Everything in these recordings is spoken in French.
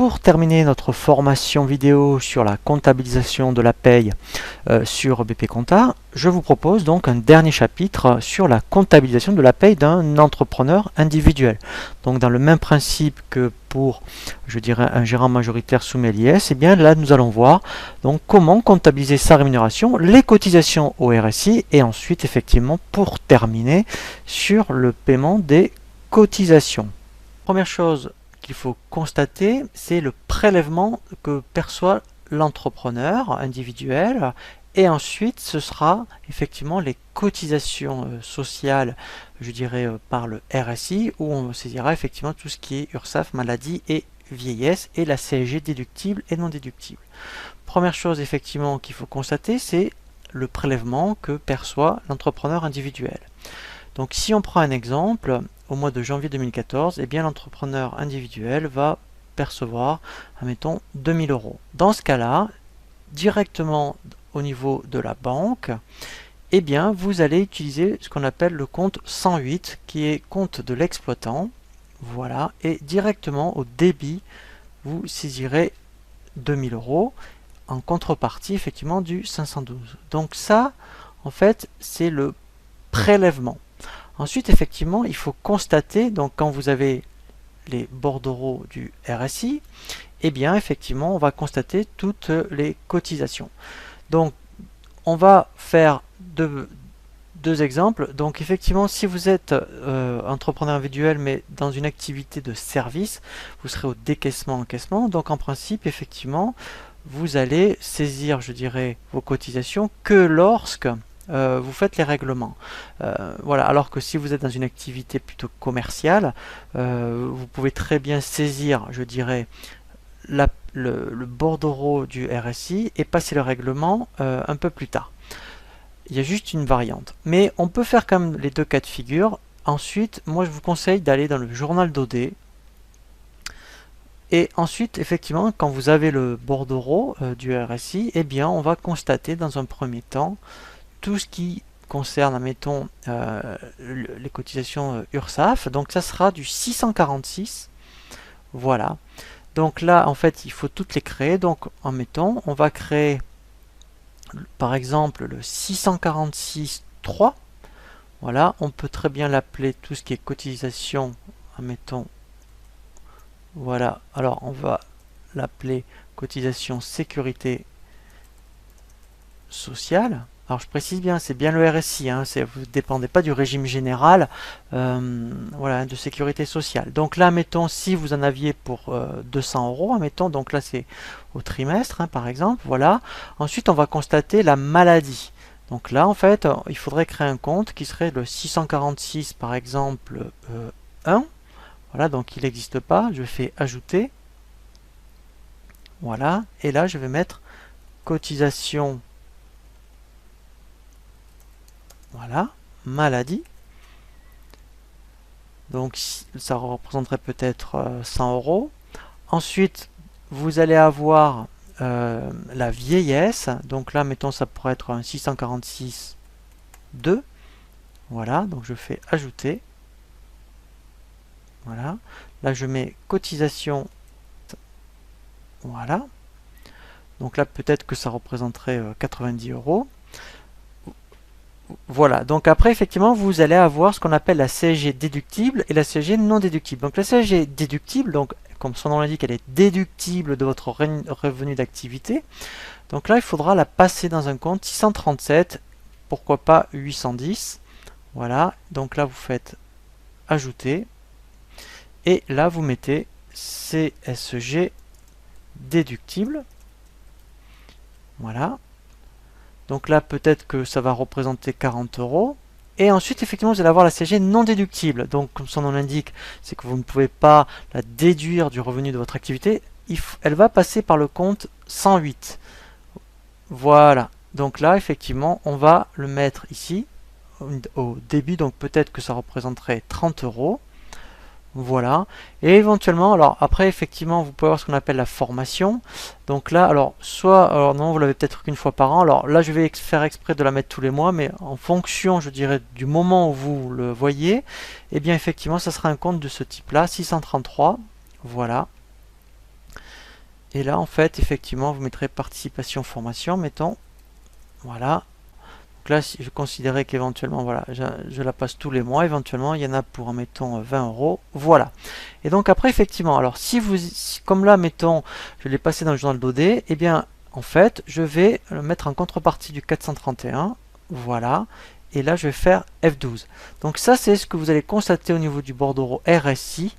pour terminer notre formation vidéo sur la comptabilisation de la paye sur BP Compta, je vous propose donc un dernier chapitre sur la comptabilisation de la paye d'un entrepreneur individuel. Donc dans le même principe que pour, je dirais, un gérant majoritaire soumis à l'IS, et bien là nous allons voir donc comment comptabiliser sa rémunération, les cotisations au RSI et ensuite effectivement pour terminer sur le paiement des cotisations. Première chose qu'il faut constater, c'est le prélèvement que perçoit l'entrepreneur individuel et ensuite ce sera effectivement les cotisations sociales, je dirais par le RSI, où on saisira effectivement tout ce qui est URSSAF, maladie et vieillesse et la CSG déductible et non déductible. Première chose effectivement qu'il faut constater, c'est le prélèvement que perçoit l'entrepreneur individuel. Donc si on prend un exemple, au mois de janvier 2014, eh bien l'entrepreneur individuel va percevoir, admettons, 2000 euros. Dans ce cas-là, directement au niveau de la banque, eh bien vous allez utiliser ce qu'on appelle le compte 108, qui est compte de l'exploitant. Voilà, et directement au débit, vous saisirez 2000 euros en contrepartie effectivement du 512. Donc ça, en fait, c'est le prélèvement. Ensuite, effectivement, il faut constater, donc quand vous avez les bordereaux du RSI, eh bien, effectivement, on va constater toutes les cotisations. Donc, on va faire deux exemples. Donc, effectivement, si vous êtes entrepreneur individuel, mais dans une activité de service, vous serez au décaissement-encaissement. Donc, en principe, effectivement, vous allez saisir, je dirais, vos cotisations que lorsque vous faites les règlements. Voilà. Alors que si vous êtes dans une activité plutôt commerciale, vous pouvez très bien saisir, je dirais, le bordereau du RSI et passer le règlement un peu plus tard. Il y a juste une variante. Mais on peut faire quand même les deux cas de figure. Ensuite, moi je vous conseille d'aller dans le journal d'OD. Et ensuite, effectivement, quand vous avez le bordereau du RSI, eh bien, on va constater dans un premier temps tout ce qui concerne, admettons, les cotisations URSSAF. Donc ça sera du 646. Voilà. Donc là, en fait, il faut toutes les créer. Donc, admettons, on va créer, par exemple, le 646.3. Voilà. On peut très bien l'appeler tout ce qui est cotisation, admettons. Voilà. Alors, on va l'appeler cotisation sécurité sociale. Alors je précise bien, c'est bien le RSI, hein, vous ne dépendez pas du régime général voilà, de sécurité sociale. Donc là, mettons, si vous en aviez pour 200 euros, mettons, donc là c'est au trimestre, hein, par exemple, voilà. Ensuite, on va constater la maladie. Donc là, en fait, il faudrait créer un compte qui serait le 646, par exemple, 1. Voilà, donc il n'existe pas, je fais ajouter. Voilà, et là, je vais mettre cotisation. Voilà, maladie. Donc ça représenterait peut-être 100 euros. Ensuite, vous allez avoir la vieillesse. Donc là, mettons, ça pourrait être un 646.2. Voilà, donc je fais ajouter. Voilà. Là, je mets cotisation. Voilà. Donc là, peut-être que ça représenterait 90 euros. Voilà, donc après effectivement vous allez avoir ce qu'on appelle la CSG déductible et la CSG non déductible. Donc la CSG déductible, donc comme son nom l'indique, elle est déductible de votre revenu d'activité. Donc là il faudra la passer dans un compte 637, pourquoi pas 810. Voilà, donc là vous faites ajouter et là vous mettez CSG déductible. Voilà. Donc là, peut-être que ça va représenter 40 euros. Et ensuite, effectivement, vous allez avoir la CSG non déductible. Donc, comme son nom l'indique, c'est que vous ne pouvez pas la déduire du revenu de votre activité. Elle va passer par le compte 108. Voilà. Donc là, effectivement, on va le mettre ici, au débit. Donc peut-être que ça représenterait 30 euros. Voilà, et éventuellement, alors après effectivement vous pouvez avoir ce qu'on appelle la formation. Donc là, alors soit, alors non, vous l'avez peut-être qu'une fois par an. Alors là je vais faire exprès de la mettre tous les mois, mais en fonction, je dirais, du moment où vous le voyez, et bien effectivement ça sera un compte de ce type là, 633. Voilà. Et là, en fait, effectivement, vous mettrez participation formation, mettons. Voilà. Donc là, si je considérais qu'éventuellement, voilà, je la passe tous les mois. Éventuellement, il y en a pour, mettons, 20 euros. Voilà. Et donc après, effectivement, alors comme là, mettons, je l'ai passé dans le journal d'OD, eh bien, en fait, je vais le mettre en contrepartie du 431. Voilà. Et là, je vais faire F12. Donc ça, c'est ce que vous allez constater au niveau du bordereau RSI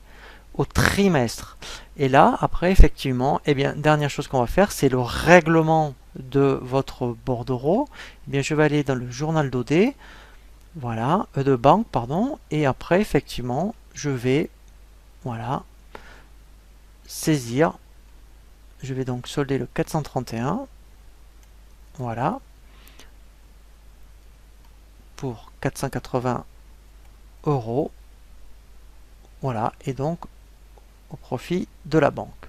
au trimestre. Et là, après, effectivement, eh bien, dernière chose qu'on va faire, c'est le règlement de votre bordereau. Eh bien, je vais aller dans le journal d'OD, voilà, de banque, pardon, et après, effectivement, je vais, voilà, saisir. Je vais donc solder le 431, voilà, pour 480 euros, voilà, et donc au profit de la banque.